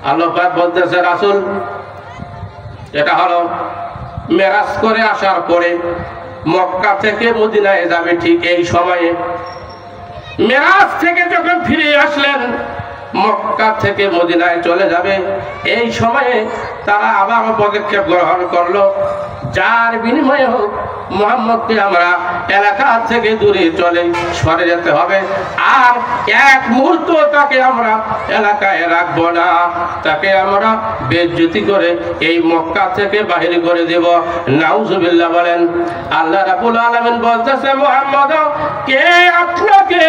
আল্লাহ পাক বলতেছে রাসূল এটা হলো মেরাজ করে আসার পরে মক্কা থেকে মদিনায় যাবে ঠিক এই সময়ে মেরাজ থেকে যখন ফিরে আসলেন মক্কা থেকে মদিনায় চলে যাবে এই সময়ে তারা আবার পদক্ষেপ গ্রহণ করলো যার বিনিময়ে হোক মুহাম্মদকে আমরা এলাকা থেকে দূরে চলে সরে যেতে হবে আর এক মুহূর্ত তাকে আমরা এলাকায় রাখবো না তাকে আমরা বেইজ্জতি করে এই মক্কা থেকে বাহির করে দেব নাউজুবিল্লাহ বলেন আল্লাহ রাব্বুল আলামিন বলতেছে মুহাম্মদ কে আপনাকে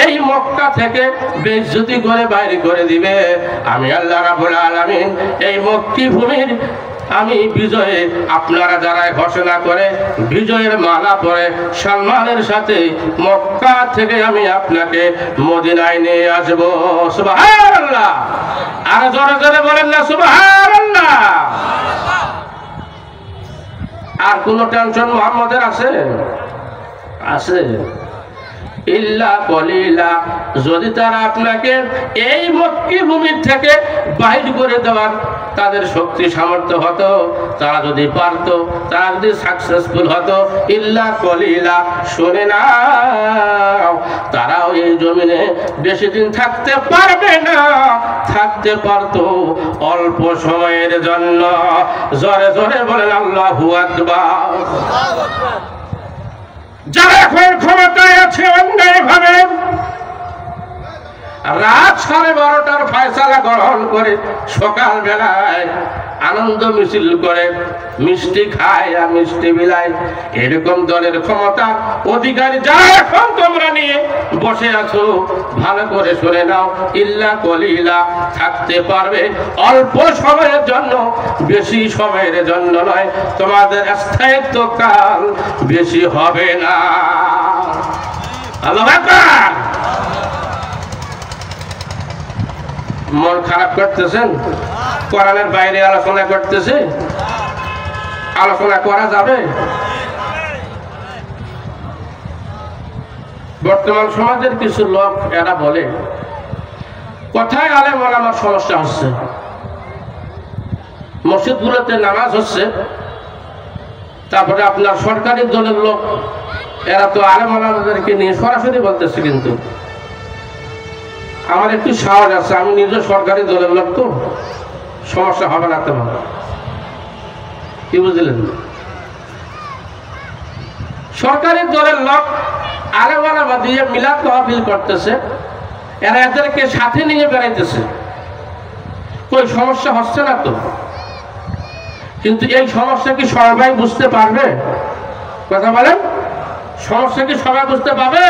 এই মক্কা থেকে বেইজ্জতি করে বাইর করে দিবে আমি আল্লাহ রাব্বুল আলামিন এই মক্কি ভূমির আমি বিজয়ে আপনারা যারা ঘোষণা করে বিজয়ের মালা পরে সম্মানের সাথে মক্কা থেকে আমি আপনাকে মদিনায় নিয়ে আসব সুবহানাল্লাহ আর জোরে জোরে বলেন না সুবহানাল্লাহ আর কোন টেনশন মুহাম্মদের আছে আছে ইল্লা কলিলা যদি তারা আপনাকে এই মক্কি ভূমির থেকে বাহির করে দেওয়ার তাদের শক্তি সামর্থ্য হতো তারা যদি পারতো তারা যদি সাকসেসফুল হতো ইল্লা কলিলা শুনে না তারাও এই জমিনে বেশি দিন থাকতে পারবে না থাকতে পারতো অল্প সময়ের জন্য জোরে জোরে বলেন আল্লাহু আকবার যারা এখন ক্ষমতায় আছে অন্যায়ভাবে রাত 12:30টার ফয়সালা গ্রহণ করে সকাল বেলায় আনন্দ মিছিল করে মিষ্টি খায় আর মিষ্টি বিলায় এরকম দলের ক্ষমতা অধিকারী যারা এখন তোমরা নিয়ে বসে আছো ভালো করে শুনে নাও ইল্লা কলিলা থাকতে পারবে অল্প সময়ের জন্য বেশি সময়ের জন্য নয় তোমাদের স্থায়িত্ব কাল বেশি হবে না আল্লাহু আকবার মন খারাপ করতেছেন কোরআনের বাইরে আলোচনা করতেছে আলোচনা করা যাবে বর্তমান সমাজের কিছু লোক এরা বলে কথায় আলেম ওলামার সমস্যা হচ্ছে মসজিদগুলোতে নামাজ হচ্ছে তারপরে আপনার সরকারি দলের লোক এরা তো আলেম ওলামাদেরকে নিয়ে সরাসরি বলতেছে কিন্তু আমার একটু সাহস আছে আমি নিজে সরকারি দলের লোক তো সমস্যা হবে না তেমন কি বুঝলেন সরকারি দলের লোক আলেম ওলামা দিয়ে মিলাদ মাহফিল করতেছে এরা এদেরকে সাথে নিয়ে বেড়াইতেছে কই সমস্যা হচ্ছে না তো কিন্তু এই সমস্যা কি সবাই বুঝতে পারবে কথা বলেন সমস্যা কি সবাই বুঝতে পারবে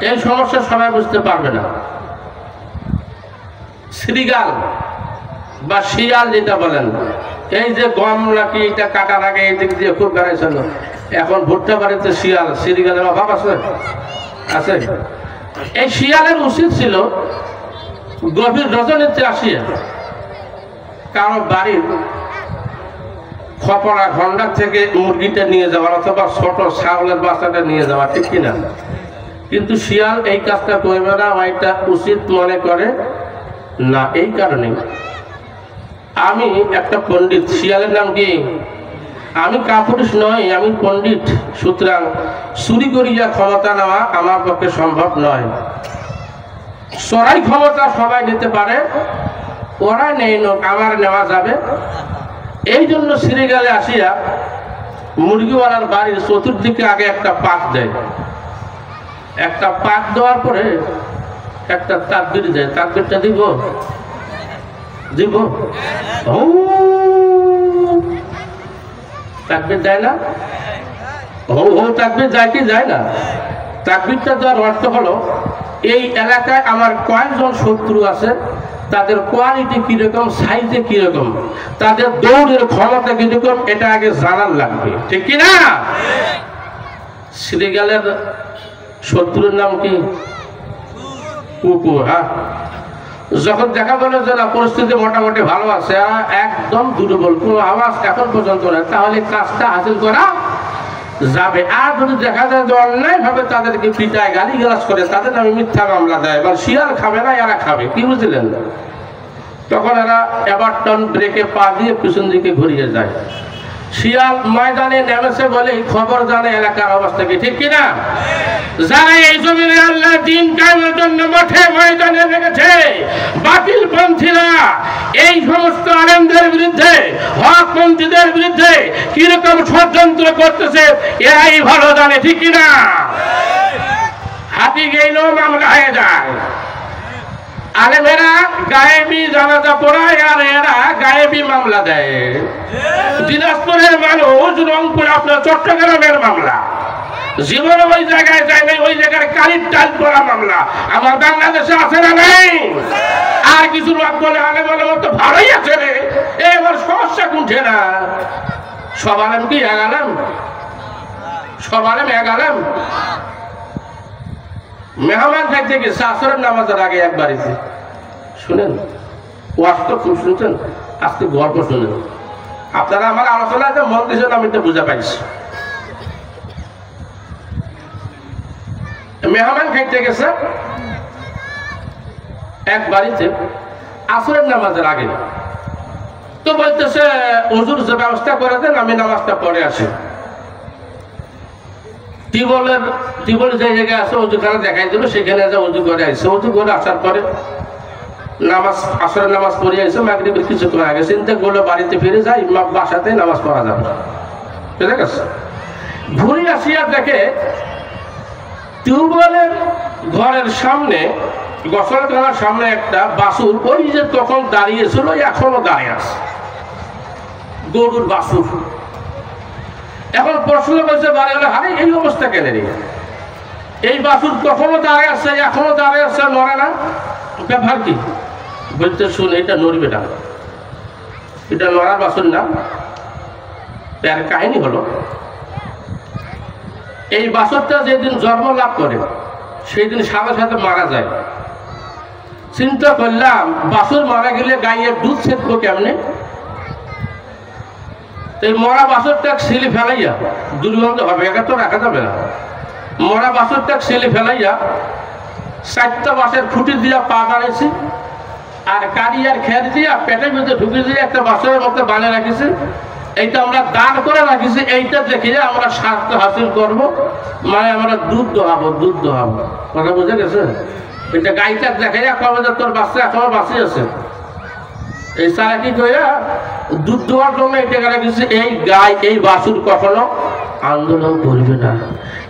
এই সমস্যা সবাই বুঝতে পারবে না শ্রীগাল বা শিয়াল যেটা বলেন এই যে গম নাকি এটা কাটার আগে এই দিক দিয়ে খুব বেড়াইছিল এখন ভুট্টা বাড়িতে শিয়াল শ্রীগালের অভাব আছে আছে এই শিয়ালের উচিত ছিল গভীর রজনীতে আসিয়া কারো বাড়ির খপড়া ঘন্টা থেকে মুরগিটা নিয়ে যাওয়ার অথবা ছোট ছাগলের বাচ্চাটা নিয়ে যাওয়া ঠিক কিনা কিন্তু শিয়াল এই কাজটা করবে না এটা উচিত মনে করে না এই কারণে আমি একটা পণ্ডিত শিয়ালের নাম কি আমি কাপুরুষ নয় আমি পণ্ডিত সুতরাং চুরি করিয়া ক্ষমতা নেওয়া আমার পক্ষে সম্ভব নয় চড়াই ক্ষমতা সবাই নিতে পারে ওরা নেই নোক আমার নেওয়া যাবে এই জন্য শ্রীগালে আসিয়া মুরগিওয়ালার বাড়ির চতুর্দিকে আগে একটা পাক দেয় একটা পাক দেওয়ার পরে একটা তাকবীর দেয় তাকবীরটা দিব দিব ও তাকবীর দেয় না ও ও তাকবীর যায় কি যায় না তাকবীরটা দেওয়ার অর্থ হলো এই এলাকায় আমার কয়েকজন শত্রু আছে তাদের কোয়ালিটি কিরকম সাইজে কিরকম তাদের দৌড়ের ক্ষমতা কিরকম এটা আগে জানার লাগবে ঠিক কিনা শ্রীগালের শত্রুর নাম কি কুকুর হ্যাঁ যখন দেখা গেল যে না পরিস্থিতি মোটামুটি ভালো আছে একদম দুর্বল কোনো আওয়াজ এখন পর্যন্ত না তাহলে কাজটা হাসিল করা যাবে আর যদি দেখা যায় যে অন্যায় ভাবে তাদেরকে পিটায় গালিগালাজ করে তাদের নামে মিথ্যা মামলা দেয় এবার শিয়াল খাবে না এরা খাবে কি বুঝলেন তখন এরা এভারটন ব্রেকে পা দিয়ে পিছন দিকে ঘুরিয়ে যায়। শিয়াল ময়দানে নেমেছে বলে খবর জানে এলাকার অবস্থা কি, ঠিক কিনা? যারা এই জমিনে আল্লাহ দ্বীন কায়েমের জন্য মাঠে ময়দানে লেগেছে, বাতিল পন্থীরা এই সমস্ত আলেমদের বিরুদ্ধে, হকপন্থীদের বিরুদ্ধে কিরকম ষড়যন্ত্র করতেছে এরাই ভালো জানে, ঠিক কিনা? হাতি গেলেও মামলা হয়ে যায়। আলেমেরা গায়েবী জানাজা পড়ায় আর এরা গায়েবী মামলা দেয়। দিনাজপুরের মানুষ রংপুর, আপনার চট্টগ্রামের মামলা, জীবনে ওই জায়গায় যায় নাই, ওই জায়গায় কালির টাল পড়া মামলা আমার বাংলাদেশে আছে না নাই? আর কিছু লোক বলে আলেম আলেম তো ভালোই আছে রে, এবার সমস্যা কুঠে না। সব আলেম কি এক আলেম? সব আলেম এক আলেম? মেহমান খাইতে গেছে আসরের নামাজের আগে এক বাড়িতে, শুনেন ওয়াজ তো খুব শুনছেন, আজকে গল্প শুনেন। আপনারা আমার আলোচনায় যে মন দিয়েছেন আমি তো বুঝা পাইছি। মেহমান খাইতে গেছে এক বাড়িতে আসরের নামাজের আগে, তো বলতেছে হুজুর যে ব্যবস্থা করে দেন আমি নামাজটা পড়ে আসি। টিবল যে জায়গায় আছে অজুখানা দেখাই দিল, সেখানে যা অজু করে আসছে। অজু করে আসার পরে নামাজ, আসরের নামাজ পড়ে আসছে, মাগরিবের কিছুক্ষণ আগে চিন্তা করলো বাড়িতে ফিরে যাই, বাসাতে নামাজ পড়া যাবে, ঠিক আছে? ঘুরে আসিয়া দেখে টিউবওয়েলের ঘরের সামনে, গোসলখানার সামনে একটা বাছুর, ওই যে তখন দাঁড়িয়েছিল এখনো দাঁড়িয়ে আছে, গরুর বাছুর। এখন প্রশ্ন করছে বাড়ি হলে, আরে এই অবস্থা কেন রে? এই বাছুর কখনো দাঁড়িয়ে আছে, এখনো দাঁড়িয়ে আছে, নড়ে না, ব্যাপার কি? বলতে শুন, এটা নড়বে না, এটা নড়ার বাছুর না। এর কাহিনী হলো, এই বাছুরটা যেদিন জন্ম লাভ করে সেই দিন সাথে সাথে মারা যায়। চিন্তা করলাম বাছুর মারা গেলে গাইয়ের দুধ ছেঁকবো কেমনে? এই মরা বাছুরটা ছেলে ফেলাইয়া, দুর্গন্ধ হবে, একা তো রাখা যাবে না। মরা বাছুরটা ছেলে ফেলাইয়া 4টা বাঁশের খুঁটি দিয়া পা বাড়াইছি, আর কারি আর খের দিয়া পেটের ভিতরে ঢুকে দিয়ে একটা বাছুরের মতো বানিয়ে রাখিছি। এইটা আমরা দান করে রাখিছি, এইটা দেখে আমরা স্বার্থ হাসিল করবো, মানে আমরা দুধ দোহাবো, দুধ দোহাবো। কথা বুঝে গেছে? এটা গাইটা দেখে কবে যে তোর বাচ্চা এখনো বাঁচি আছে, এই সারা কি কইয়া দুধ দেওয়ার জন্য এটা রাখিছি। এই গাই, এই বাছুর কখনো আন্দোলন করবে না,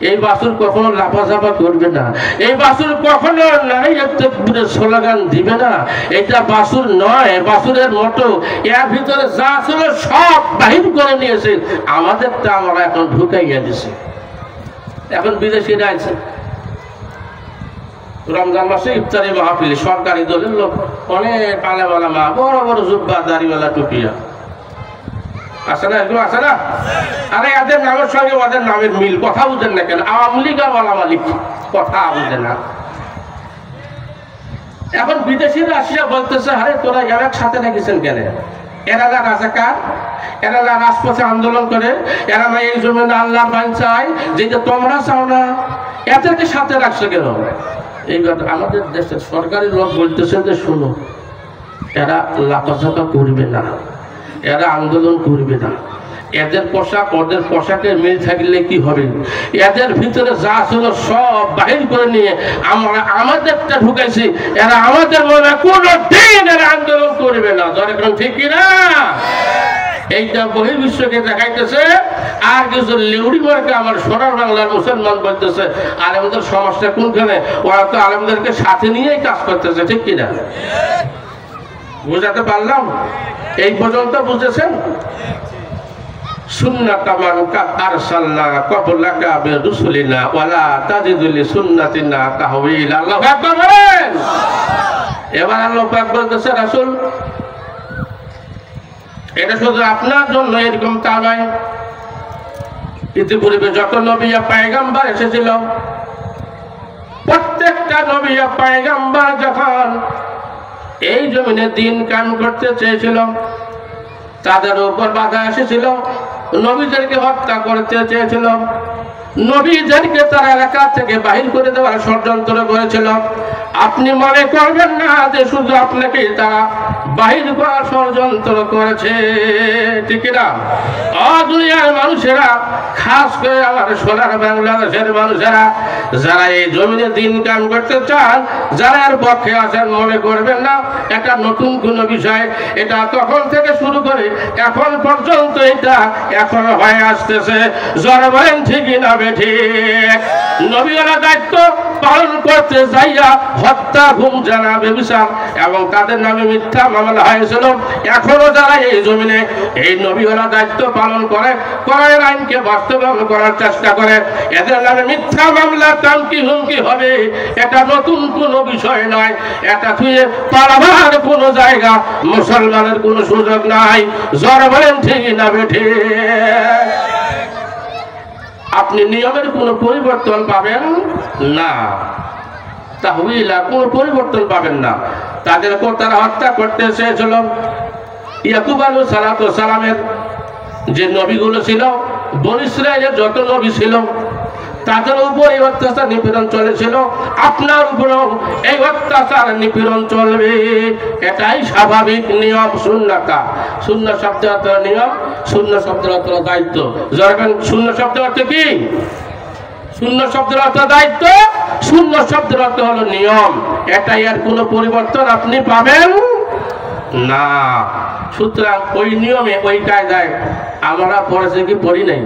এই বাছুর কখনো লাফাঝাফা করবে না, এই বাছুর কখনো নাই একটা স্লোগান দিবে না। এটা বাছুর নয়, বাছুরের মতো এর ভিতরে যা ছিল সব বাহির করে নিয়েছে, আমাদেরটা আমরা এখন ঢুকাইয়া দিছি। এখন বিদেশিরা আছে রমজান মাসে ইফতারি মাহফিল, সরকারি দলের লোক, অনেক আলেমালা মা, বড় বড় জুব্বা দাড়িওয়ালা টুপিয়া আছে না, এগুলো আছে না? আরে এদের নামের সঙ্গে ওদের নামের মিল, কথা বুঝেন না কেন? আওয়ামী লীগ আর ওয়ালা মালিক, কথা বুঝে না। এখন বিদেশিরা আসিয়া বলতেছে, আরে তোরা এক সাথে রেখেছেন কেন? এরা না রাজাকার, এরা না রাজপথে আন্দোলন করে, এরা না এই জমিনে আল্লাহর বাণী চায় যেটা তোমরা চাও না, এদেরকে সাথে রাখছে কেন? এই কথা আমাদের দেশের সরকারি লোক বলতেছে যে শুনো, এরা লাফাঝাফা করবে না, এরা আন্দোলন করবে না, এদের পোশাক ওদের পোশাকের মিল থাকলে কি হবে? এদের ভিতরে যা ছিল সব বাহির করে নিয়ে আমরা আমাদেরটা ঢুকাইছি, এরা আমাদের মনে কোনো দিন এরা আন্দোলন করবে না। দরকার ঠিক কিনা? এইটা বহির্বিশ্বকে দেখাইতেছে। আর কিছু লিউড়ি মার্কে আমার সোনার বাংলার মুসলমান বলতেছে আলেমদের সমস্যা কোনখানে? ওরা তো আলেমদেরকে সাথে নিয়েই কাজ করতেছে, ঠিক কিনা? বুঝাতে পারলাম? এই পর্যন্ত বুঝেছেন? সুন্নাতা মান আরসালনা ক্বাবলাকা বিরুসুলিনা ওয়ালা তাজিদু লিসুন্নাতিনা তাহওয়িলা। আল্লাহু আকবার বলেন। এবার আল্লাহ পাক বলতেছে, রাসূল এটা শুধু আপনার জন্য এরকম তা নয়, ইতিপূর্বে যত নবী পয়গম্বর এসেছিল, প্রত্যেকটা নবী পয়গম্বর যখন এই জমিনে দ্বীন কায়েম করতে চেয়েছিল, তাদের উপর বাধা এসেছিল, নবীদেরকে হত্যা করতে চেয়েছিল, নবীদেরকে তার এলাকা থেকে বাহির করে দেওয়ার ষড়যন্ত্র করেছিল। আপনি মনে করবেন না যে শুধু আপনাকে তারা বাহির করার ষড়যন্ত্র করেছে, ঠিক না? দুনিয়ার মানুষেরা, খাস করে আমার সোনার বাংলাদেশের মানুষেরা যারা এই জমিনে দিন কাম করতে চান, যারা এর পক্ষে আছেন, মনে করবেন না এটা নতুন কোনো বিষয়। এটা তখন থেকে শুরু করে এখন পর্যন্ত এটা এখন হয়ে আসতেছে। যারা বলেন ঠিকই না বেঠিক? নবীরা দায়িত্ব পালন করতে যাইয়া হত্যা, ঘুম, জানা, ব্যভিচার এবং তাদের নামে মিথ্যা মামলা হয়েছিল। এখনো যারা এই জমিনে এই নবীরা দায়িত্ব পালন করে, কোরআনের আইনকে বাস্তবায়ন করার চেষ্টা করে, এদের নামে মিথ্যা মামলা, টামকি, হুমকি হবে। এটা নতুন কোনো বিষয় নয়। এটা থুয়ে পালাবার কোনো জায়গা মুসলমানের কোনো সুযোগ নাই। যারা বলেন ঠিকই না বেঠিক? আপনি নিয়মের কোনো পরিবর্তন পাবেন না, তাহবিলা কোনো পরিবর্তন পাবেন না। তাদেরকে তারা হত্যা করতে চেয়েছিল। ইয়াকুব আলাইহিস সালাতু ওয়াস সালামের যে নবীগুলো ছিল, বনী ইসরাইলের যত নবী ছিল, তাদের উপর এই অত্যাচার নিপীড়ন চলেছিল। আপনার উপরেও এই অত্যাচার নিপীড়ন চলবে, এটাই স্বাভাবিক নিয়ম। সুন্নাতা, শূন্য শব্দ অর্থ নিয়ম, শূন্য শব্দের অর্থ দায়িত্ব। যখন শূন্য শব্দের অর্থ কি? শূন্য শব্দের অর্থ দায়িত্ব, শূন্য শব্দের অর্থ হলো নিয়ম। এটাই আর কোনো পরিবর্তন আপনি পাবেন না। সুতরাং ওই নিয়মে, ওই কায়দায় আমরা পড়েছি কি পড়ি নাই?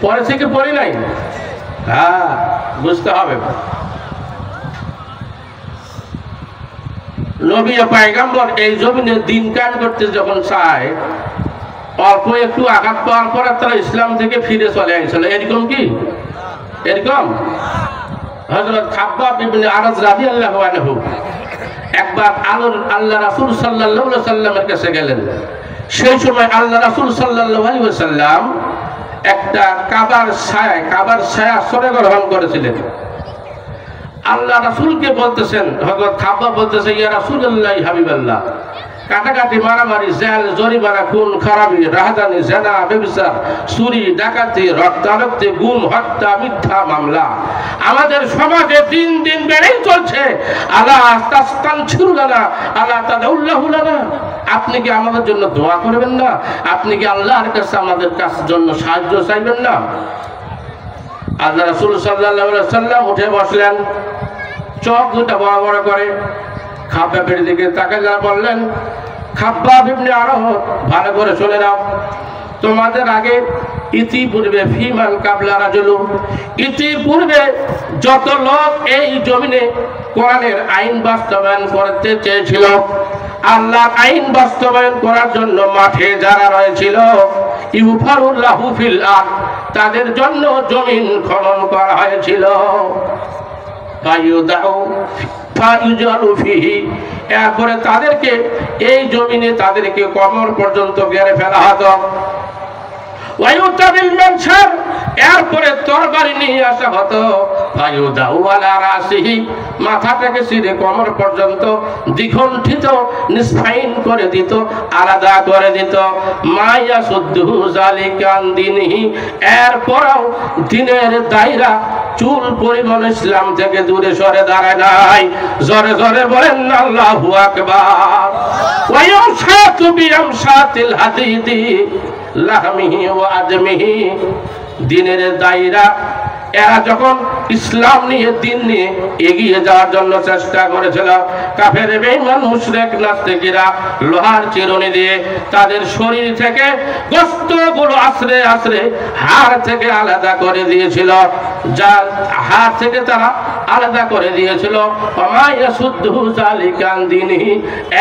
পড়েছি কি পড়ি নাই? হ্যাঁ, বুঝতে হবে। নবী ও পয়গম্বর এই জমিনে দিন কায়েম করতে যখন চায়, অল্প একটু আঘাত পাওয়ার পরে তারা ইসলাম থেকে ফিরে চলে আসছিল। এরকম কি? এরকম হযরত খাব্বাব ইবনে আরাজ রাদিয়াল্লাহু আনহু একবার আল্লাহ রাসূল সাল্লাল্লাহু আলাইহি ওয়াসাল্লামের কাছে গেলেন। সেই সময় আল্লাহ রাসূল সাল্লাল্লাহু আলাইহি ওয়াসাল্লাম একটা কাবার ছায়া আশ্রয় গ্রহণ করেছিলেন। আল্লাহ রাসূলকে বলতেছেন, হযরত খাব্বাব বলতেছে, ইয়া রাসূলুল্লাহ, হাবিবাল্লাহ, কাটাকাটি, মারামারি, জেল, জরিমানা, খুন খারাপি, রাহাজানি, জেনা, ব্যভিচার, চুরি, ডাকাতি, রক্তারক্তি, গুম, হত্যা, মিথ্যা মামলা আমাদের সমাজে দিন দিন বেড়েই চলছে। আল্লাহ তাস্তানছিরুলানা, আল্লাহ তাদাউল্লাহু লানা। আপনি কি আমাদের জন্য দোয়া করবেন না? আপনি কি আল্লাহর কাছে আমাদের জন্য সাহায্য চাইবেন না? আল্লাহ রাসূল সাল্লাল্লাহু আলাইহি ওয়াসাল্লাম উঠে বসলেন, চোখ দুটো বড় বড় করে খাব্বাবের দিকে তাকাইয়া বললেন, খাব্বাব ইবনে আরাহ, ভালো করে শুনে নাও। তোমাদের আগে ইতিপূর্বে ফিমান কাবলা রাজুলু, ইতিপূর্বে যত লোক এই জমিনে কোরআনের আইন বাস্তবায়ন করতে চেয়েছিল, আল্লাহর আইন বাস্তবায়ন করার জন্য মাঠে যারা রয়েছিল, ইউফারুল্লাহু ফিল আরদ, তাদের জন্য জমিন খনন করা হয়েছিল। এরপরে তাদেরকে এই জমিনে তাদেরকে কবর পর্যন্ত গেড়ে ফেলা হতো। এরপরে তরবারি নিয়ে আসা হতো, মাথা থেকে সিঁড়ে কোমর পর্যন্ত দ্বিখণ্ডিত, নিষ্ফাইন করে দিত, আলাদা করে দিত। মাইয়া সুদ্দু জালিকান দিনহি, এরপরেও দিনের দায়রা চুল পরিমাণ ইসলাম থেকে দূরে সরে দাঁড়ায় নাই। জোরে জোরে বলেন আল্লাহু আকবার। ওয়ায়ুশাতু বিআমশাতিল হাদিদি লাহমিহি ওয়া আজমিহি, দিনের দায়রা এরা যখন ইসলাম নিয়ে, দিন নিয়ে এগিয়ে যাওয়ার জন্য চেষ্টা করেছিল, কাফের বেঈমান মুশরিক নাস্তিকেরা লোহার চিরুনি দিয়ে তাদের শরীর থেকে গোশতগুলো আশ্রে আশ্রে হাড় থেকে আলাদা করে দিয়েছিল। যার হাড় থেকে তারা আলাদা করে দিয়েছিল।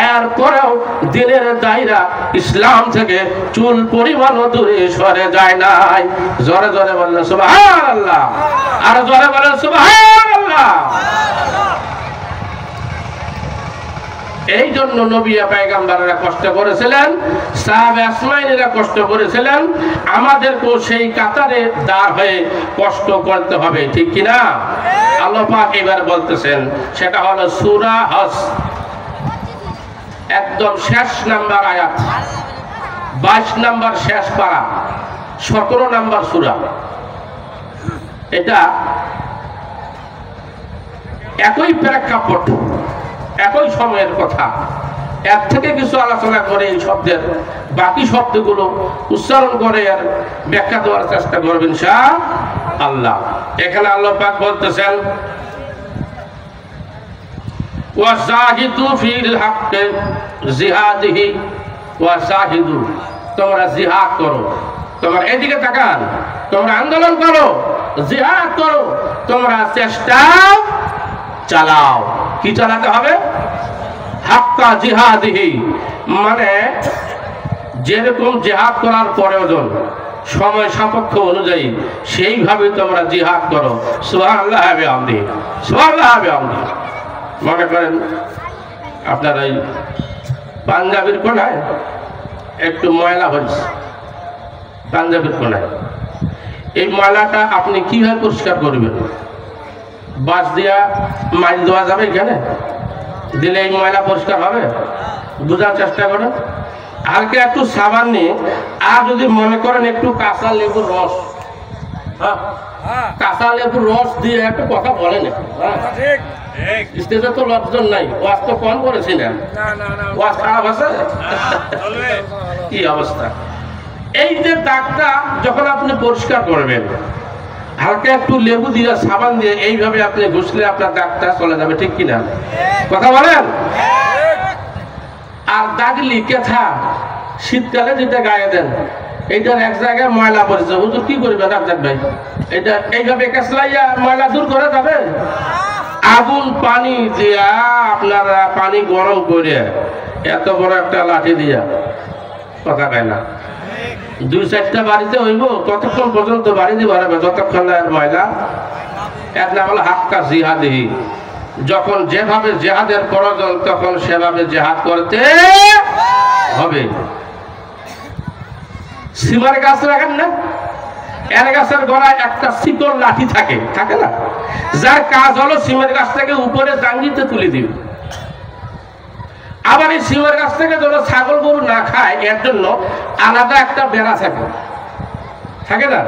এরপরেও দিনের দায়রা ইসলাম থেকে চুল পরিমাণ দূরে সরে যায় নাই। জোরে জোরে বললেন সুবহানাল্লাহ, আর জোরে বলেন সুবহানাল্লাহ। এই জন্য নবী পয়গম্বররা কষ্ট করেছিলেন, সাহাবা আসমাইনেরা কষ্ট করেছিলেন। আমাদেরকেও সেই কাতারে দাঁড় হয়ে কষ্ট করতে হবে, ঠিক কিনা? আল্লাহ পাক এবার বলতেছেন, সেটা হলো সূরা হজ, একদম শেষ নাম্বার আয়াত, 22 নাম্বার শেষ পারা, 17 নাম্বার সূরা। এটা একই প্রেক্ষাপট, একই সময়ের কথা, এর থেকে কিছু আলোচনা করে এই শব্দের বাকি শব্দগুলো উচ্চারণ করে আর ব্যাখ্যা দেওয়ার চেষ্টা করবেন ইনশাআল্লাহ। এখানে আল্লাহ পাক বলতেছেন ওয়াজাহিদু ফিল হাক্কি জিহাদিহি ওয়াজাহিদু, তোমরা জিহাদ করো, তোমরা এদিকে তাকান, তোমরা আন্দোলন করো, জিহাদ করো, তোমরা চেষ্টা চালাও। কি চালাতে হবে? হাক্কা জিহাদিহি, মানে যেরকম জিহাদ করার প্রয়োজন সময় সাপেক্ষ অনুযায়ী সেইভাবে তোমরা জিহাদ করো। সুবহানাল্লাহ ওয়া বিহামদিহি, সুবহানাল্লাহ ওয়া বিহামদিহি। মনে করেন আপনার এই পাঞ্জাবির কোনায় একটু ময়লা হয়েছে, পাঞ্জাবির কোনায়, এই ময়লাটা আপনি কিভাবে পরিষ্কার করবেন? বাঁশ দিয়া মাইল দেওয়া যাবে এখানে? দিলে এই ময়লা পরিষ্কার হবে? বোঝার চেষ্টা করেন। হালকা একটু সাবান নিয়ে, আর যদি মনে করেন একটু কাঁচা লেবুর রস, কাঁচা লেবুর রস দিয়ে একটা কথা বলেন, স্টেজে তো লোকজন নাই, ওয়াজ তো কম করেছি না, ওয়াজ খারাপ আছে? কি অবস্থা? এই যে দাগটা যখন আপনি পরিষ্কার করবেন, হালকা একটু লেবু দিয়ে সাবান দিয়ে এইভাবে আপনি ঘষলে আপনার দাগটা চলে যাবে, ঠিক কিনা? কথা বলেন। আর দাগলি কেথা শীতকালে যেটা গায়ে দেন, এইটার এক জায়গায় ময়লা পড়েছে, হুজুর কি করবে ডাক্তার ভাই? এটা এইভাবে কাছলাইয়া ময়লা দূর করে যাবে? আগুন পানি দিয়া, আপনারা পানি গরম করে এত বড় একটা লাঠি দিয়া, কথা কয় না, 2-4টা বাড়িতে হইব, ততক্ষণ পর্যন্ত বাড়ি দিয়ে বাড়াবে যতক্ষণ ময়লা। এর নাম হলো হাক্কা জিহাদিহি। যখন যেভাবে জেহাদের প্রয়োজন তখন সেভাবে জেহাদ করতে হবে। সিমার গাছ রাখেন না, এর গাছের গোড়ায় একটা শিকল লাঠি থাকে, থাকে না? যার কাজ হলো সিমের গাছটাকে উপরে জাঙ্গিতে তুলে দিবে। আবার এই সিমের গাছ থেকে যেন ছাগল গরু না খায় এর জন্য আলাদা একটা বেড়া থাকে, থাকে না?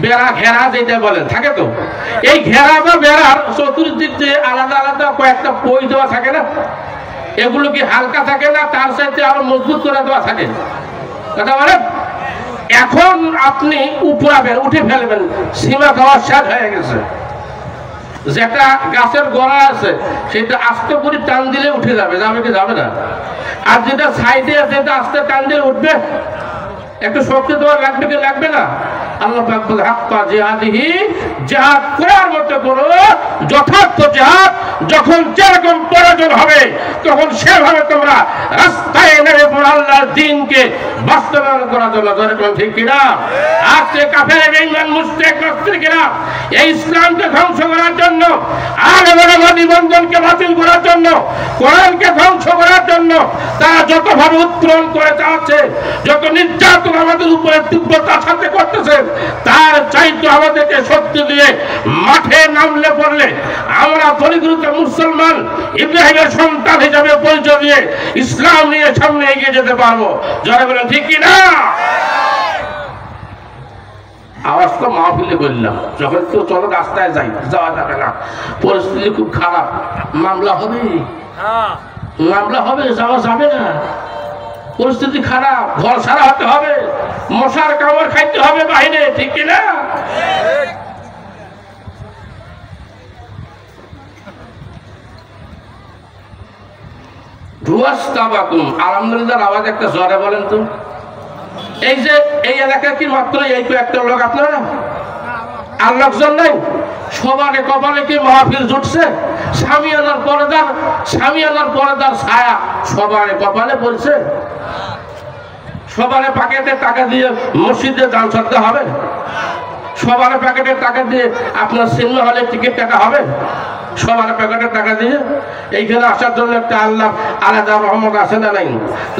বেড়া ঘেরা যেটা বলেন, থাকে তো? এই ঘেরা বা বেড়ার চতুর্দিক দিয়ে আলাদা আলাদা কয়েকটা পই দেওয়া থাকে না? এগুলো কি হালকা থাকে না, তার সাথে আরো মজবুত করে দেওয়া থাকে? কথা বলেন। এখন আপনি উপরাবেন, উঠে ফেলবেন, সীমা খাওয়া শেষ হয়ে গেছে। যেটা গাছের গোড়া আছে সেটা আস্তে করে টান দিলে উঠে যাবে, যাবে কি যাবে না? আর যেটা সাইডে আছে সেটা আস্তে টান দিলে উঠবে, একটু শক্তি দেওয়া লাগবে কি লাগবে না? আল্লাহ পাক বলে হাক্কা জিহাদিহি, জিহাদ করার মতো করো, যথার্থ জিহাদ। যখন যেরকম প্রয়োজন হবে তখন সেভাবে তোমরা রাস্তায় নেমে পড়ো আল্লাহর দ্বীনকে বাস্তবায়ন করার জন্য। যেরকম ঠিক কিনা? আজকে কাফের বেঈমান মুশরিক নাস্তিকেরা এই ইসলামকে ধ্বংস করার জন্য, আলেমের নিবন্ধনকে বাতিল করার জন্য, কোরআনকে ধ্বংস করার জন্য তারা যতভাবে উত্তরণ করে যাচ্ছে, যত নির্যাতন আমাদের উপরে তীব্রতার সাথে করতেছে, তার চাইতে আমাদেরকে শক্তি দিয়ে মাঠে নামলে পড়লে আমরা পরিকৃত মুসলমান ইব্রাহিমের সন্তান হিসাবে পরিচয় দিয়ে ইসলাম নিয়ে সামনে এগিয়ে যেতে পারবো। যারা বলেন ঠিক কিনা? আওয়াজ তো মাহফিলে বললাম, যখন কেউ চলো রাস্তায় যাই, যাওয়া যাবে না, পরিস্থিতি খুব খারাপ, মামলা হবে, মামলা হবে, যাওয়া যাবে না, পরিস্থিতি খারাপ, ঘর ছাড়া হতে হবে, মশার কামড় খাইতে হবে বাইরে, ঠিক কিনা? আলহামদুলিল্লাহ আওয়াজ একটা জোরে বলেন তো। এই যে এই এলাকায় কি মাত্র এই কয়েকটা লোক আপনারা? আর লোকজন নাই? সবার কপালে কি মাহফিল জুটছে? সামিয়ানার পর্দার ছায়া সবার কপালে পড়ছে? সবার প্যাকেটে টাকা দিয়ে মসজিদে দান করতে হবে? সবার প্যাকেটের টাকা দিয়ে আপনার সিনেমা হলে টিকিট কাটা হবে? সবার প্যাকেটের টাকা দিয়ে এইখানে আসার জন্য একটা আল্লাহ আলাদা রহমত আছে না নাই?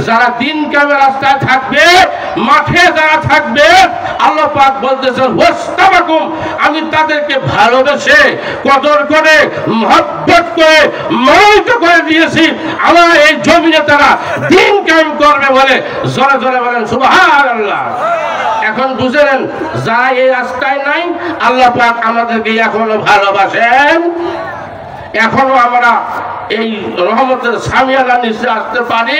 যারা দিন কামের রাস্তায় থাকবে, মাঠে যারা থাকবে, আল্লাহ পাক বলতেছেন ওয়াস্তাবাকুম, আমি তাদেরকে ভালোবেসে কদর করে মহব্বত করে মনোনীত করে দিয়েছি। আমার এই জমিনে তারা দিন কায়েম করবে বলে জোরে জোরে বলেন সুবহানাল্লাহ। এখন বুঝলেন, যারা এই রাস্তায় নাই, আল্লাহ পাক আমাদেরকে এখনো ভালোবাসেন। এখনো আমরা এই রহমতের সামিয়ানা নিচে আসতে পারি?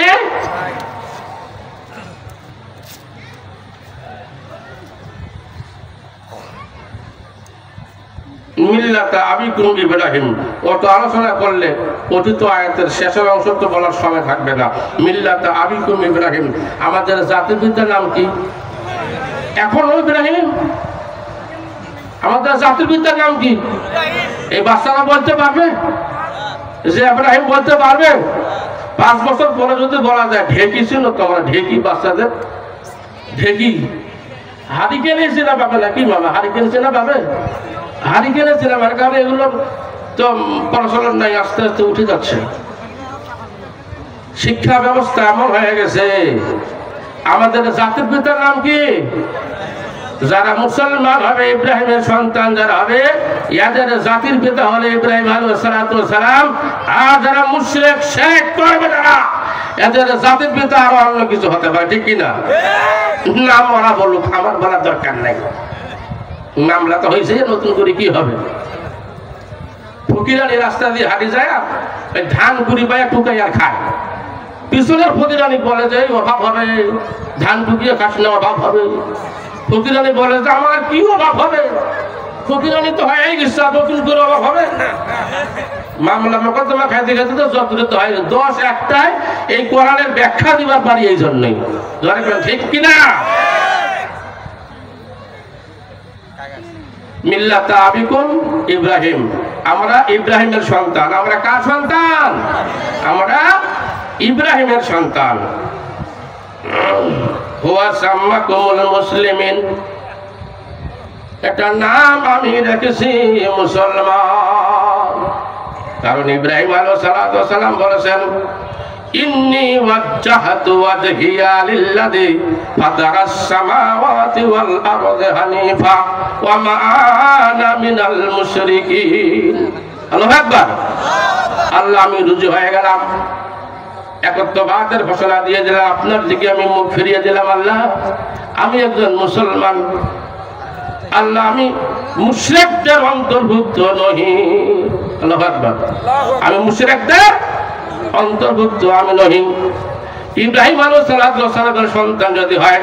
মিল্লাতা আবিকুম ইব্রাহিম, অত আলোচনা করলে পতিত আয়াতের শেষের অংশ তো বলার সময় থাকবে না। মিল্লাতা আবিকুম ইব্রাহিম, আমাদের জাতির পিতার নাম কি? এখনো ইব্রাহিম। আমাদের জাতির পিতার নাম কি? এই বাচ্চারা বলতে পারবে যে ইব্রাহিম বলতে পারবে? 5 বছর পরে যদি বলা যায় ঢেকি ছিল তোমার, ঢেকি বাচ্চাদের ঢেকি হারিকেন চেনা পাবে নাকি মামা? হারিকেন চেনা পাবে? হারিকেনের চেনাবার কারণে এগুলো তো প্রচলন নাই, আস্তে আস্তে উঠে যাচ্ছে। শিক্ষা ব্যবস্থা এমন হয়ে গেছে। আমাদের জাতির পিতার নাম কি? যারা মুসলমান হবে ইব্রাহিমের সন্তান যারা হবে, এদের জাতির পিতা হলে ইব্রাহিম আলাইহিস সালাম। আর যারা মুশরিক শিরক করবে যারা, এদের জাতির পিতা আরো অন্য কিছু হতে পারে, ঠিক কিনা? নাম ওরা বলুক, আমার বলার দরকার নাই। মামলা তো হয়েছে, নতুন করে কি হবে? ফকিরানি রাস্তা দিয়ে হাঁটি যায়, ওই ধান কুড়ি পায় টুকাই আর খায়। পিছনের ফকিরানি বলে যে অভাব হবে, ধান টুকিয়ে খাস না অভাব হবে। ফকিরানি বলে যে আমার কি অভাব হবে? ফকিরানি তো হয়ে গেছে, নতুন করে অভাব হবে? মামলা মোকদ্দমা খাইতে খাইতে তো যত হয় 10 একটাই এই কোরআনের ব্যাখ্যা দিবার পারি, এই জন্যই। ঠিক কিনা? মিল্লাতা আবিকুম ইব্রাহিম, আমরা ইব্রাহিমের সন্তান। আমরা কার সন্তান? আমরা ইব্রাহিমের সন্তান। হুয়া সাম্মাকুমুল মুসলিমিন, একটা নাম আমি রেখেছি মুসলমান। কারণ ইব্রাহিম আলাইহিস সালাম বলেছেন ইন্নী ওয়াজ্জাহতু ওয়াজহিয়া লিল্লাযী ফাতারাস সামাওয়াতি ওয়াল আরদি হানিফা ওয়া মা আনা মিনাল মুশরিকিন। আল্লাহু আকবার। আল্লাহ, আমি রুজু হয়ে গেলাম, একত্ববাদের ঘোষণা দিয়ে দিলাম, আপনার দিকে আমি মুখ ফিরিয়ে দিলাম। আল্লাহ, আমি একজন মুসলমান। আল্লাহ, আমি মুশরিকদের অন্তর্ভুক্ত নহি। আল্লাহু আকবার। আমি মুশরিকদের অন্তর্ভুক্ত আমি নহি। ইব্রাহিম আলাইহিস সালামের সন্তান যদি হয়,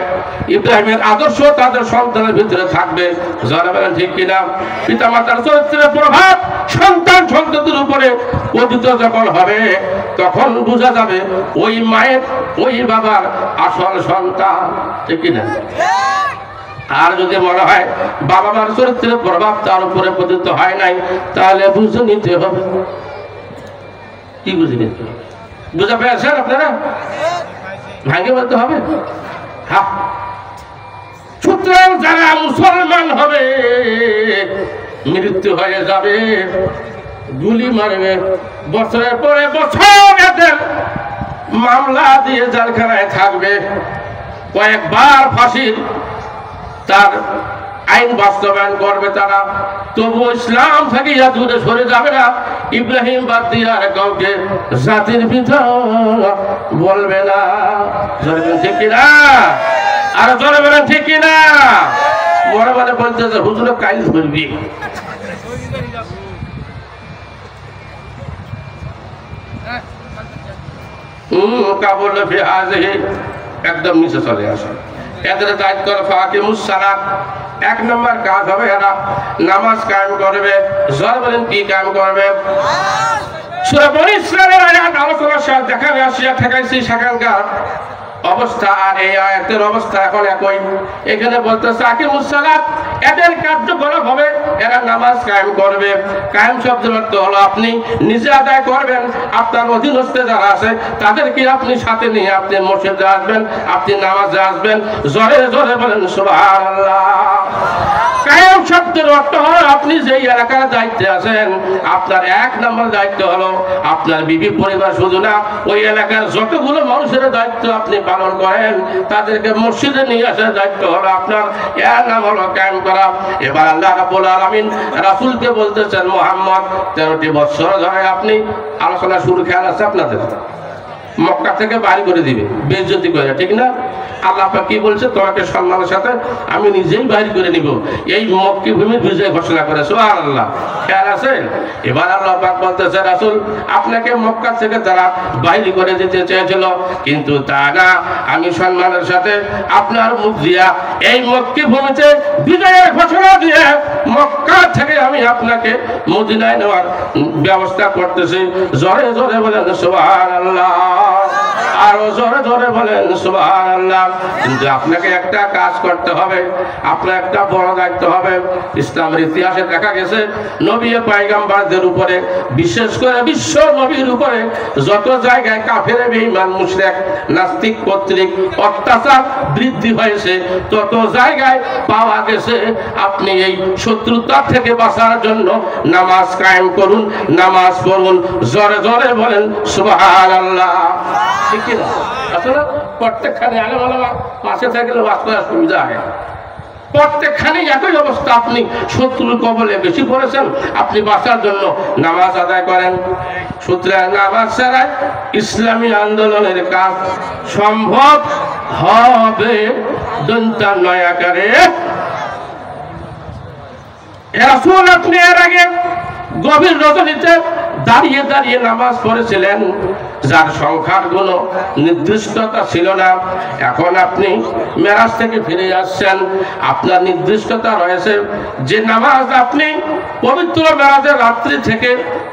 ইব্রাহিমের আদর্শ তাদের সন্তানের ভিতরে থাকবে। যারা বলেন ঠিক কিনা? পিতা মাতার চরিত্রের প্রভাব সন্তান সন্ততির উপরে পতিত যখন হবে, তখন বোঝা যাবে ওই মায়ের ওই বাবার আসল সন্তান, ঠিক কিনা? আর যদি মনে হয় বাবা মার চরিত্রের প্রভাব তার উপরে পতিত হয় নাই, তাহলে বুঝে নিতে হবে। কি বুঝে নিতে হবে? বুঝা পেয়েছেন আপনারা? ভাঙে বলতে হবে। হ্যাঁ, সুতরাং যারা মুসলমান হবে মৃত্যু হয়ে যাবে, গুলি মারবে, বছরের পরে বছর এদের মামলা দিয়ে জেলখানায় থাকবে, কয়েকবার ফাঁসির তার আইন বাস্তবায়ন করবে তারা, তবু ইসলাম থেকে দূরে সরে যাবে না। ইব্রাহিম বাদ দিয়ে আর কাউকে জাতির পিতা বলবে না। ঠিক কিনা? আর জোরে বলেন ঠিক কিনা? মনে মনে বলতেছে হুজুর কাইল ধরবি। কাবুল ফি হাযিহি, একদম নিচে চলে আসে। এদের দায়িত্ব ফাকিমুস সালাত, 1 নম্বর কাজ হবে এরা নামাজ কায়েম করবে। জোরে বলেন কি কায়েম করবে? সূরা বনী ইসরাঈলের আয়াত আলোচনার সাথে দেখাবে আসিয়া ঠেকাইছি সেখানকার অবস্থা আর এই আয়াতের অবস্থা এখন একই। এখানে বলতেছে আকিমুস সালাত, এদের কার্যকলাপ হবে এরা নামাজ কায়েম করবে। কায়েম শব্দের অর্থ হলো আপনি নিজে আদায় করবেন, আপনার অধীনস্থে যারা আছে তাদেরকে আপনি সাথে নিয়ে আপনি মসজিদে আসবেন, আপনি নামাজে আসবেন। জোরে জোরে বলেন সুবহানাল্লাহ। কায়েম শব্দের অর্থ হলো আপনি যেই এলাকার দায়িত্বে আছেন, আপনার 1 নম্বর দায়িত্ব হলো আপনার বিবি পরিবার শুধু না, ওই এলাকার যতগুলো মানুষের দায়িত্ব আপনি পালন করেন তাদেরকে মসজিদে নিয়ে আসার দায়িত্ব হলো আপনার। এর নাম হলো কায়েম করা। এবার আল্লাহ রাব্বুল আলামিন রাসূলকে বলতেছেন মুহাম্মদ 13টি বছর ধরে আপনি আলোচনা শুরু, খেয়াল আছে আপনাদের? মক্কা থেকে বাইরে করে দিবে বেইজ্জতি করে, ঠিক না? আল্লাহ পাক কি বলছে, তোমাকে সম্মানের সাথে আমি নিজেই বাইর করে নিব। এই মক্কি ভূমির বিজয় ঘোষণা করে। সুবহানাল্লাহ, খেয়াল আছে? এবার আল্লাহ পাক বলতেছে, রাসূল আপনাকে মক্কা থেকে তারা বাইর করে দিতে চেয়েছিল, কিন্তু তা না, আমি সম্মানের সাথে আপনার মুখ দিয়া এই মক্কি ভূমিতে বিজয়ের ঘোষণা দিয়ে মক্কা থেকে আমি আপনাকে মদিনায় নেওয়ার ব্যবস্থা করতেছি। জোরে জোরে বলেন সুবহানাল্লাহ, আরো জোরে জোরে বলেন সুবহানাল্লাহ। কিন্তু আপনাকে একটা কাজ করতে হবে, আপনার একটা বড় দায়িত্ব হবে। ইসলামের ইতিহাসে দেখা গেছে নবী পয়গম্বরদের উপরে, বিশেষ করে বিশ্ব নবীর উপরে যত জায়গায় কাফের বেঈমান মুশরিক নাস্তিক কর্তৃক অত্যাচার বৃদ্ধি হয়েছে, তত জায়গায় পাওয়া গেছে আপনি এই শত্রুতা থেকে বাঁচার জন্য নামাজ কায়েম করুন, নামাজ পড়ুন। জোরে জোরে বলেন সুবহানাল্লাহ। ঠিক কি না? আসলে প্রত্যেকখানে আলেম ওলামা পাশে থাকলে ওয়াজ করার সুবিধা হয়। প্রত্যেকখানে একই অবস্থা, আপনি শত্রুর কবলে বেশি পড়েছেন, আপনি বাঁচার জন্য নামাজ আদায় করেন। সুতরাং নামাজ ছাড়া ইসলামী আন্দোলনের কাজ সম্ভব হবে দন্তান্বয় আকারে। রাসূল আপনি এর আগে গভীর রজনীতে দাঁড়িয়ে দাঁড়িয়ে নামাজ পড়েছিলেন, যার সংখ্যার কোনো নির্দিষ্টতা ছিল না। এখন আপনি মেরাজ থেকে ফিরে আসছেন, আপনার নির্দিষ্টতা রয়েছে যে নামাজ আপনি পবিত্র মেরাজের রাত্রি থেকে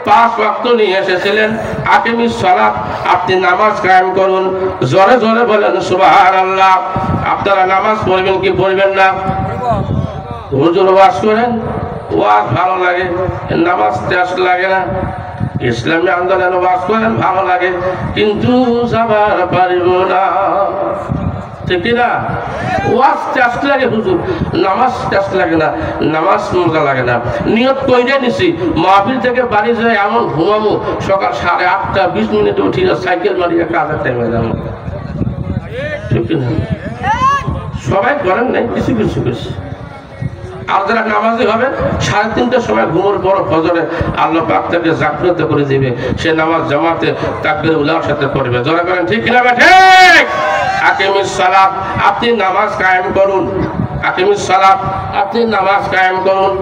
5 ওয়াক্ত নিয়ে এসেছিলেন। আকিমিস সালাত, আপনি নামাজ কায়েম করুন। জোরে জোরে বলেন সুবহানাল্লাহ। আপনারা নামাজ পড়বেন কি পড়বেন না? হুজুর ওয়াজ করেন, ওয়াজ ভালো লাগে, নামাজ টেস্ট লাগে না। ইসলামী আন্দোলন ওয়াজ করেন, ভালো লাগে, কিন্তু যাবার পারিব না। ঠিক না? ওয়াজ টেস্ট লাগে হুজুর, নামাজ টেস্ট লাগে না, নামাজ মজা লাগে না। নিয়ত কইরে নিছি মাহফিল থেকে বাড়ি যায় এমন ঘুমামো, সকাল 8:30 20 মিনিটে উঠি সাইকেল মারিয়ে কাজের টাইমে যাবো। ঠিক না? সবাই করেন নাই, কিছু কিছু কিছু। আর যারা নামাজি হবে 3:30টার সময় ঘুমের পর ফজরে আল্লাহ পাক তাকে জাগ্রত করে দিবে, সে নামাজ জামাতে তাকবীর উলার সাথে পড়বে। যারা করেন ঠিক কিনা? ঠিক। আকিমিস সালাত, আপনি নামাজ কায়েম করুন। আকিমিস সালাত, আপনি নামাজ কায়েম করুন।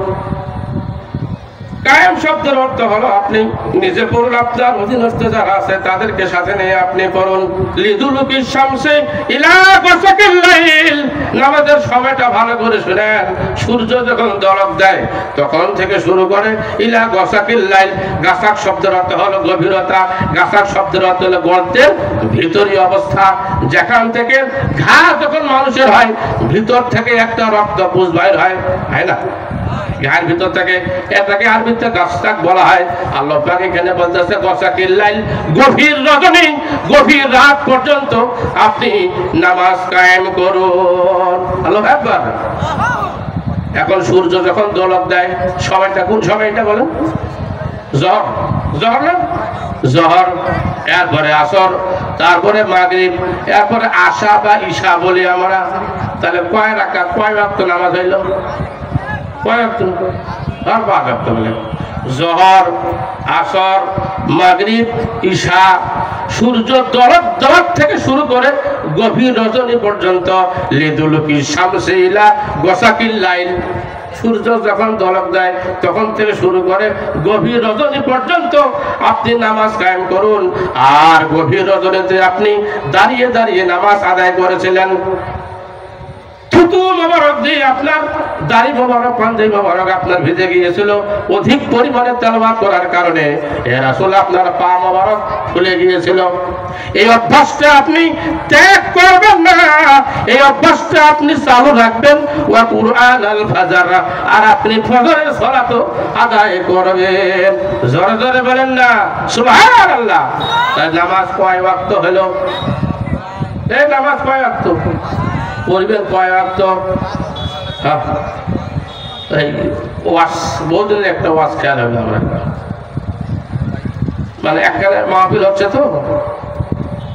কায়েম শব্দের অর্থ হলো আপনি নিজে পড়ুন, আপনার অধীনস্থ যারা আছে তাদেরকে সাথে নিয়ে আপনি পড়ুন। লিদুলুকিস শামসি ইলা গাসাকিল লাইল, নামাজের সময়টা ভালো করে শুনেন। সূর্য যখন দলক দেয় তখন থেকে শুরু করে ইলা গাসাকিল লাইল। গাসাক শব্দের অর্থ হলো গভীরতা, গাসাক শব্দের অর্থ হলো গর্তের ভিতরীয় অবস্থা, যেখান থেকে ঘা যখন মানুষের হয় ভিতর থেকে একটা রক্ত পুষ বাইর হয়, হয় না? গায়ের ভিতর থেকে, এটাকে আরবিতে গাছটাক বলা হয়। আল্লাহ পাক এখানে বলতেছে গাসাকিল লাইল, গভীর রজনী, গভীর রাত পর্যন্ত আপনি নামাজ কায়েম করুন। আল্লাহু আকবার। এখন সূর্য যখন দোলক দেয় সময়টা কোন সময়টা বলেন? জহর, জহর না? জহর, এরপরে আসর, তারপরে মাগরিব, এরপরে আশা বা ঈশা বলি আমরা। তাহলে কয় রাকাত, কয় ওয়াক্ত নামাজ হইল? জোহর, আসর, মাগরিব, ঈশা। সূর্য দলক থেকে শুরু করে গভীর রজনী পর্যন্ত। লিদুলুকিস শামসি ইলা গাসাকিল লাইল, সূর্য যখন দলক দেয় তখন থেকে শুরু করে গভীর রজনী পর্যন্ত আপনি নামাজ কায়েম করুন। আর গভীর রজনীতে আপনি দাঁড়িয়ে দাঁড়িয়ে নামাজ আদায় করেছিলেন। থুতু মোবারক দিয়ে আপনার দাড়ি মোবারক, পাঞ্জাবি মোবারক আপনার ভিজে গিয়েছিল অধিক পরিমাণে তেলাওয়াত করার কারণে। এর আসলে আপনার পা মোবারক ফুলে গিয়েছিল। এই অভ্যাসটা আপনি ত্যাগ করবেন না, এই অভ্যাসটা আপনি চালু রাখবেন। ওয়া কুরআন আল ফাজর, আর আপনি ফজরের সালাত আদায় করবেন। জোরে জোরে বলেন না সুবহানাল্লাহ। তাই নামাজ কয় ওয়াক্ত হলো? এই নামাজ কয় ওয়াক্ত পড়বেন? কয় ওয়াক্ত? ওয়াজ বললেন, একটা ওয়াজ খেয়াল হবে আমরা, মানে একখানে মাহফিল হচ্ছে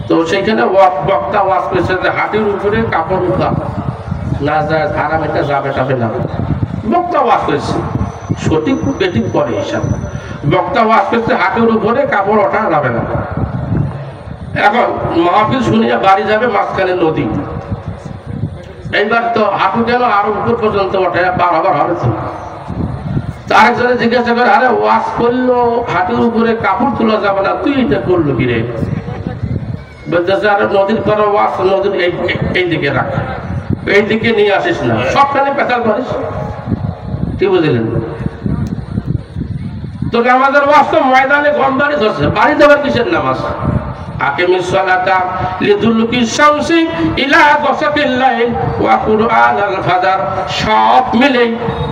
তো সেইখানে বক্তা ওয়াজ করেছে যে হাতির উপরে কাপড় উঠা না যায়, আরাম এটা যাবে টাবে না। বক্তা ওয়াজ করেছে, সঠিক বেঠিক পরে হিসাব। বক্তা ওয়াজ করছে হাতির উপরে কাপড় ওঠা যাবে না। এখন মাহফিল শুনিয়া বাড়ি যাবে, মাঝখানে নদী, এইবার তো হাঁটু কেন আরো উপর পর্যন্ত ওঠে পার হবার হবে তো। আরেকজনে জিজ্ঞাসা করে, আরে ওয়াশ করলো হাঁটুর উপরে কাপড় তোলা যাবে না, তুই এটা করলো কি রে? বলতেছে, আরে নদীর পরে ওয়াশ নদীর এই দিকে রাখ, এই দিকে নিয়ে আসিস না, সবখানে পেঁচাল করিস। কি বুঝলেন? তো নামাজের ওয়াজ তো ময়দানে গন্ধারি ধরছে, বাড়ি দেওয়ার কিসের নামাজ? আকিমিস সালাতা লিদুলুকি শামসি ইলা গাসাকিল লাইল ওয়া কুরআনাল ফাজর, সব মিলে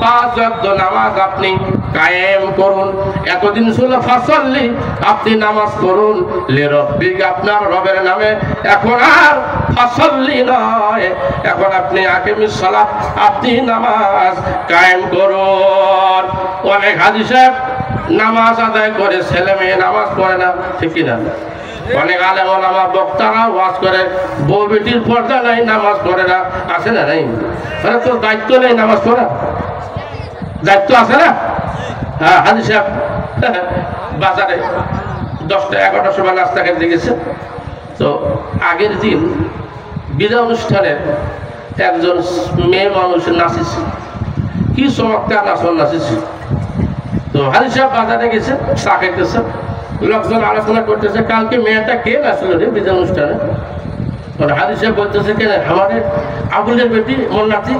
5 ওয়াক্ত নামাজ আপনি কায়েম করুন। এতদিন ছিল ফাসাল্লি, আপনি নামাজ পড়ুন লিরাব্বিক, আপনার রবের নামে। এখন আর ফাসাল্লি নয়, এখন আপনি আকিমিস সালাত, আপনি নামাজ কায়েম করুন। অনেক হাজি সাহেব নামাজ আদায় করে, ছেলে মেয়ে নামাজ পড়ে না, ঠিক না? অনেক আলেম ওলামা বক্তারা ওয়াজ করে, বউ বেটির পর্দা নাই, নামাজ পড়ে না, আছে না? নাই? মানে তোর দায়িত্ব নেই নামাজ পড়া? দায়িত্ব আছে না? হ্যাঁ, হাজি সাহেব বাজারে 10টা 11টার সময় নাস্তা খেতে গেছে। তো আগের দিন বিদায় অনুষ্ঠানে একজন মেয়ে মানুষ নাচিছে, কি চমৎকার নাচন নাচিছে। তো হাজি সাহেব বাজারে গেছে, চা খাইতেছে, লোকজন আলোচনা করতেছে, কালকে মেয়েটা কে নাচল রে বিদায় অনুষ্ঠানে? হাজি সাহেব বলতেছে, কেন? আমাদের আবুলের বেটি, মোর নাতি।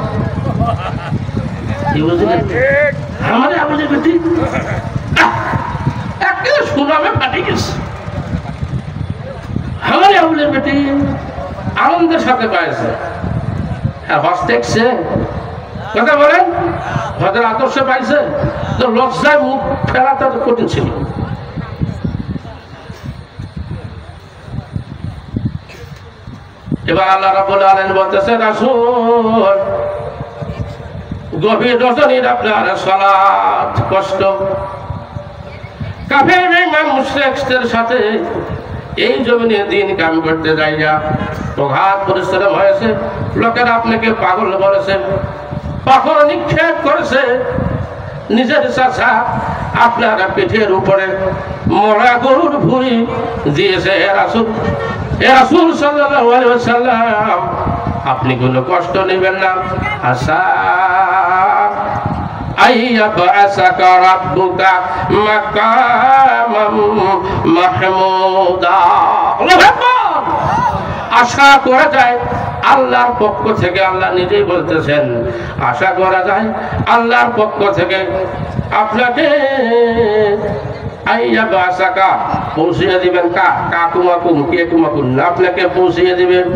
কি বুঝলেন? আমাদের আবুলের বেটি একেবারে সুনামে ফাটে গেছে। আমাদের আবুলের বেটি আনন্দের সাথে পাইছে, আর হজ দেখছে, কথা বলেন, হজের আদর্শ পাইছে, তো লজ্জায় মুখ ফেরাটা কঠিন ছিল। এবার আল্লাহ রাব্বুল আলামিন বলতেছেন, রাসূল গভীর রজনীর আপনার সালাত কষ্ট, কাফের বেঈমান মুশরিকদের সাথে এই জমিনে দিন কাম করতে যাইয়া প্রঘাত পরিশ্রম হয়েছে। লোকেরা আপনাকে পাগল বলেছে, পাথর নিক্ষেপ করেছে, নিজের চাচা আপনার পিঠের উপরে মরা গরুর ভুঁড়ি দিয়েছে। হে রাসূল সাল্লাল্লাহু আলাইহি ওয়াসাল্লাম, আপনি কোনো কষ্ট নেবেন না। আসা আইয়াবআসাকা রাব্বুকা মাকামাম মাহমুদা। আল্লাহু আকবার। আশা করা যায় আল্লাহর পক্ষ থেকে, আল্লাহ নিজেই বলতেছেন, আশা করা যায় আল্লাহর পক্ষ থেকে আপনাকে আইয়াবআসাকা পৌঁছিয়ে দিবেন। কাকুমাকুম কে কুমাকুম না, আপনাকে পৌঁছিয়ে দিবেন।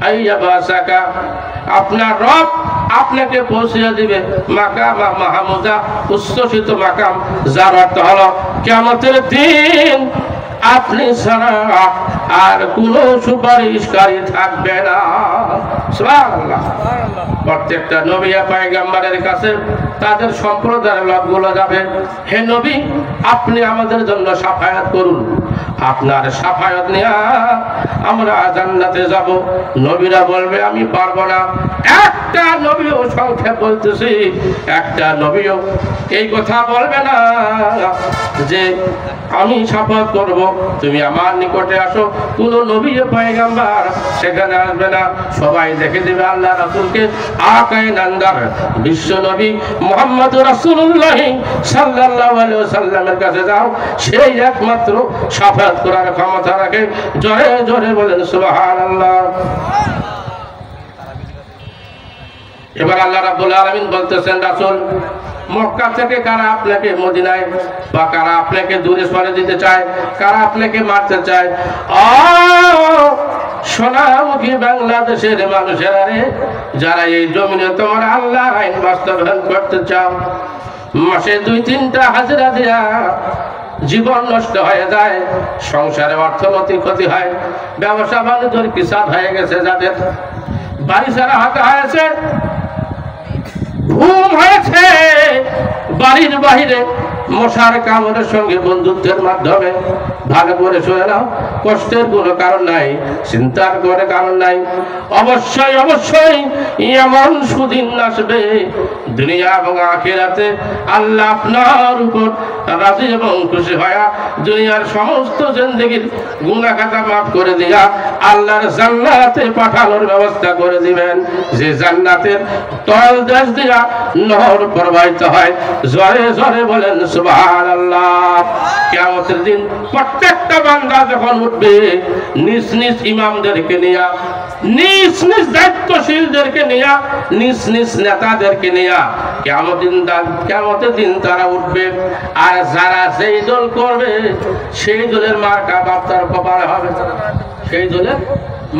আইয়াবআসাকা আপনার রব আপনাকে পৌঁছিয়ে দিবে মাকাম মাহমুদা, উচ্ছ্বসিত মাকাম, যার অর্থ হলো কিয়ামতের দিন আপনি ছাড়া আর কোনো সুপারিশকারী থাকবে না। সুবহানাল্লাহ। প্রত্যেকটা নবী পয়গম্বরের কাছে তাদের সম্প্রদায়ের লোকগুলো যাবে, হে নবী আপনি আমাদের জন্য শাফায়াত করুন, আপনার শাফায়াত নিয়ে আমরা জান্নাতে যাব। নবীরা বলবে আমি পারবো না। একটা নবীও, সংক্ষেপ বলতেছি, একটা নবীও এই কথা বলবে না যে আমি শাফায়াত করব, তুমি আমার নিকটে আসো। কোন নবী পয়গম্বর সেখানে আসবে না। সবাই দেখে দেবে আল্লাহ রাসূলকে, আকায়ে নান্দার বিশ্ব নবী মুহাম্মদ রাসূলুল্লাহ সাল্লাল্লাহু আলাইহি ওয়াসাল্লামের কাছে যাও, সেই একমাত্র শাফায়াত করার ক্ষমতা রাখে। জোরে জোরে বলেন সুবহানাল্লাহ। এবার আল্লাহ রাব্বুল আলামিন বলতেছেন, রাসূল মক্কা থেকে কারা আপনাকে মদিনায়, বা কারা আপনাকে দূরে সরে দিতে চায়, কারা আপনাকে মারতে চায়? সোনামুখী বাংলাদেশের মানুষেরা রে, যারা এই জমিনে তোমার আল্লাহর আইন বাস্তবায়ন করতে চাও, মাসে 2-3টা হাজিরা দেয়া জীবন নষ্ট হয়ে যায়, সংসারে অর্থনৈতিক ক্ষতি হয়, ব্যবসা বাণিজ্যের কিসাব হয়ে গেছে, যাদের বাড়ি ছাড়া হতে হয়েছে, ঘুম হয়েছে বাড়ির বাহিরে, মশার কামড়ের সঙ্গে বন্ধুত্বের মাধ্যমে। ভালো করে শুনে নাও, কষ্টের কোনো কারণ নাই, চিন্তার কোনো কারণ নাই। অবশ্যই অবশ্যই এমন সুদিন আসবে দুনিয়া এবং আখিরাতে আল্লাহ আপনার উপর রাজি এবং খুশি হয়া দুনিয়ার সমস্ত জিন্দেগির গুনাহ খাতা মাফ করে দিয়া আল্লাহর জান্নাতে পাঠানোর ব্যবস্থা করে দিবেন, যে জান্নাতের তল দেশ দিয়া নহর প্রবাহিত হয়। জোরে জোরে বলেন সুবহানাল্লাহ। কিয়ামতের দিন প্রত্যেকটা বান্দা যখন উঠবে, নিজ নিজ ইমামদেরকে নিয়া, নিজ নিজ দায়িত্বশীলদেরকে নিয়া, নিজ নিজ নেতাদেরকে নিয়া কিয়ামতের দিন তারা উঠবে। আর যারা যেই দল করবে সেই দলের মার্কা বাপ তার কপালে হবে, সেই দলের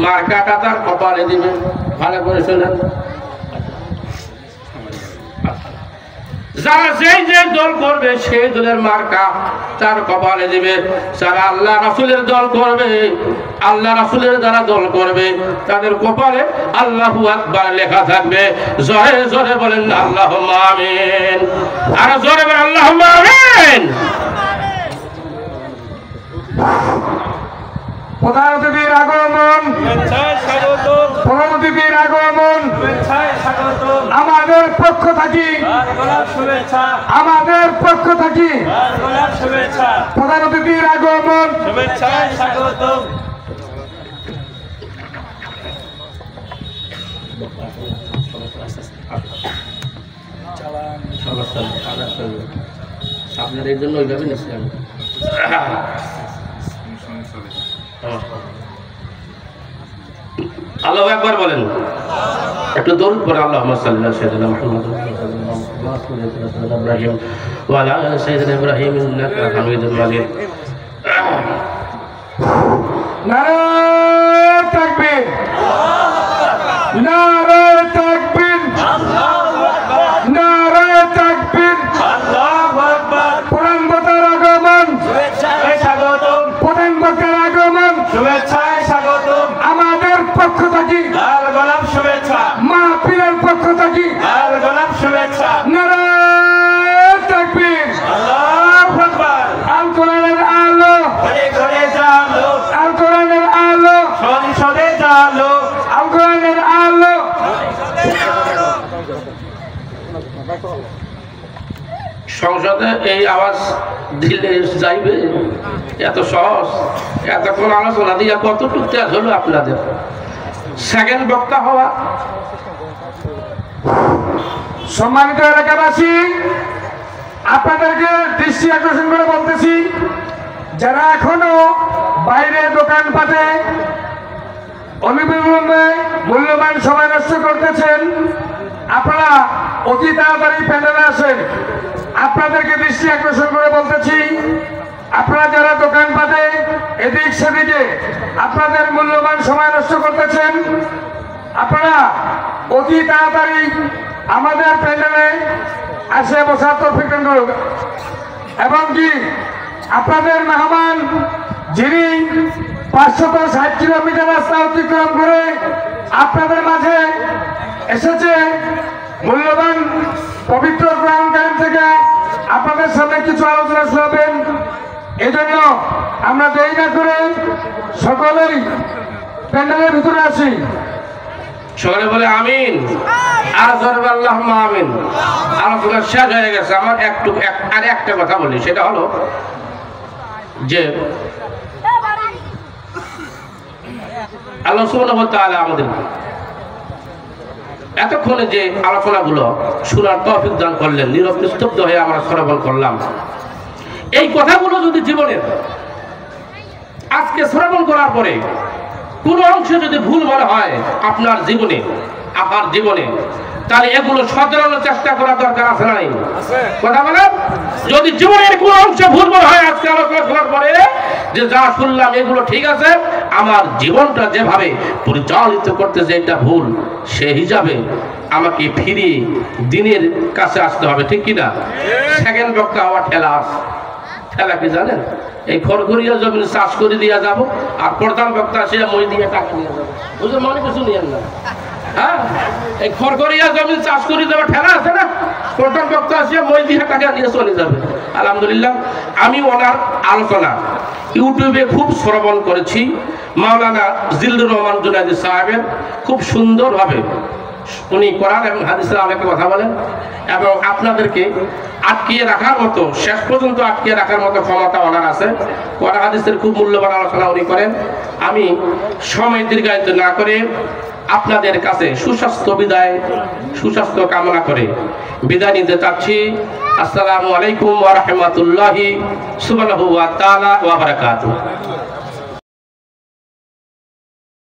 মার্কাটা তার কপালে দিবে। ভালো করে শোনেন, যারা যেই যে দল করবে সেই দলের মার্কা তার কপালে দিবে। যারা আল্লাহ রাসূলের দল করবে, আল্লাহ রাসূলের যারা দল করবে তাদের কপালে আল্লাহু আকবার লেখা থাকবে। জোরে জোরে বলেন আল্লাহুম্মা আমিন। আর জোরে বলেন আল্লাহুম্মা আমিন। প্রধান অতিথির আগমন, প্রধান অতিথির আগমন আমাদের পক্ষ থাকি, আমাদের পক্ষ থাকি প্রধান অতিথির আগমন। আপনার এই জন্য ওইভাবে নিচ্ছি আমি। আল্লাহু আকবার বলেন, একটু দরুদ পড়ে। আল্লাহুম্মা সাল্লি আলা সাইয়্যিদিনা মুহাম্মাদ ওয়া আলা আলি সাইয়্যিদিনা ইব্রাহিম ইন্নাকা হামিদুম মাজিদ। নারে তাকবীর, নারে তাকবীর, নারে তাকবীর, আল্লাহু আকবার। প্রধান বক্তার আগমন, শুভেচ্ছায় স্বাগতম। প্রধান বক্তার আগমন, শুভেচ্ছায় স্বাগতম। আমাদের পক্ষ থেকে লাল গোলাপ শুভেচ্ছা, মাহফিলের পক্ষ থেকে লাল গোলাপ শুভেচ্ছা। নারে তাকবীর, আল্লাহু আকবার। আল কোরআনের আলো ঘরে ঘরে জালো, আল কোরআনের আলো সংসদে জালো, আল কোরআনের আলো। সংসদে এই আওয়াজ দিলে যাইবে? এত সহজ? এতক্ষণ আলোচনা দিয়া কতটুকু তেজ হলো আপনাদের? সেকেন্ড বক্তা হওয়া। সম্মানিত এলাকাবাসী, আপনাদেরকে দৃষ্টি আকর্ষণ করে বলতেছি, যারা এখনো বাইরে দোকানপাটে অনিবিলম্বে মূল্যবান সময় নষ্ট করতেছেন, আপনারা অতি তাড়াতাড়ি প্যান্ডেলে আসেন। আপনাদেরকে দৃষ্টি আকর্ষণ করে বলতেছি, আপনারা যারা দোকানপাটে এদিক সেদিকে আপনাদের মূল্যবান সময় নষ্ট করতেছেন, আপনারা অতি তাড়াতাড়ি আমাদের প্যান্ডেলে আসে বসার তৌফিক দান করুন। এবং কি আপনাদের মেহমান যিনি 560 কিলোমিটার রাস্তা অতিক্রম করে আপনাদের মাঝে এসেছে, মূল্যবান পবিত্র কোরআন কারীম থেকে আপনাদের সামনে কিছু আলোচনা শোনাবেন। এজন্য আমরা দেরি না করে সকলেই প্যান্ডেলের ভিতরে আসি। সকলে বলে আমিন। আর জোরে বলে আল্লাহুম্মা আমিন। আলোচনা শেষ হয়ে গেছে। আমার আর একটা কথা বলি, সেটা হলো যে আল্লাহ সুবহানাহু ওয়া তাআলা আমাদের এতক্ষণে যে আলোচনাগুলো শোনার তৌফিক দান করলেন, নীরব নিস্তব্ধ হয়ে আমরা শ্রবণ করলাম। এই কথাগুলো যদি জীবনের আজকে শ্রবণ করার পরে কোনো অংশ যদি ভুল মনে হয় আপনার জীবনে, আমার জীবনে, তাহলে এগুলো শোধরানোর চেষ্টা করা দরকার আছে না নাই? কথা বলেন। যদি জীবনের কোনো অংশ ভুল মনে হয় আজকে আলোচনা করার পরে, যে যা শুনলাম এগুলো ঠিক আছে, আমার জীবনটা যেভাবে পরিচালিত করতে যে এটা ভুল, সে হিসাবে আমাকে ফিরে দিনের কাছে আসতে হবে, ঠিক কিনা? সেকেন্ড বক্তা হওয়া ঠেলা আছে। ঠেলা কি জানেন? এই খড়খড়িয়া জমি চাষ করে দিয়ে যাব, আর প্রধান বক্তা সে মই দিয়ে টাকা নিয়ে যাবো। বুঝলেন? মনে কিছু নিয়েন না। হ্যাঁ, এই খড়খড়িয়া জমি চাষ করে দেওয়া ঠেলা আছে না, প্রধান বক্তা আসিয়া মই দিয়ে টাকা নিয়ে চলে যাবে। আলহামদুলিল্লাহ, আমি ওনার আলোচনা ইউটিউবে খুব শ্রবণ করেছি। মাওলানা জিল্লুর রহমান জুনাইদি সাহেবের খুব সুন্দরভাবে উনি কোরআন এবং হাদিসের অনেক কথা বলেন, এবং আপনাদেরকে আটকিয়ে রাখার মতো, শেষ পর্যন্ত আটকিয়ে রাখার মতো ক্ষমতা ওনার আছে। কোরআন হাদিসের খুব মূল্যবান আলোচনা উনি করেন। আমি সময় দীর্ঘায়িত না করে আপনাদের কাছে সুস্বাস্থ্য কামনা করে বিদায় নিতে চাচ্ছি। আসসালামু আলাইকুম ওয়া রাহমাতুল্লাহি সুবহানাহু ওয়া তাআলা ওয়া বারাকাতুহু।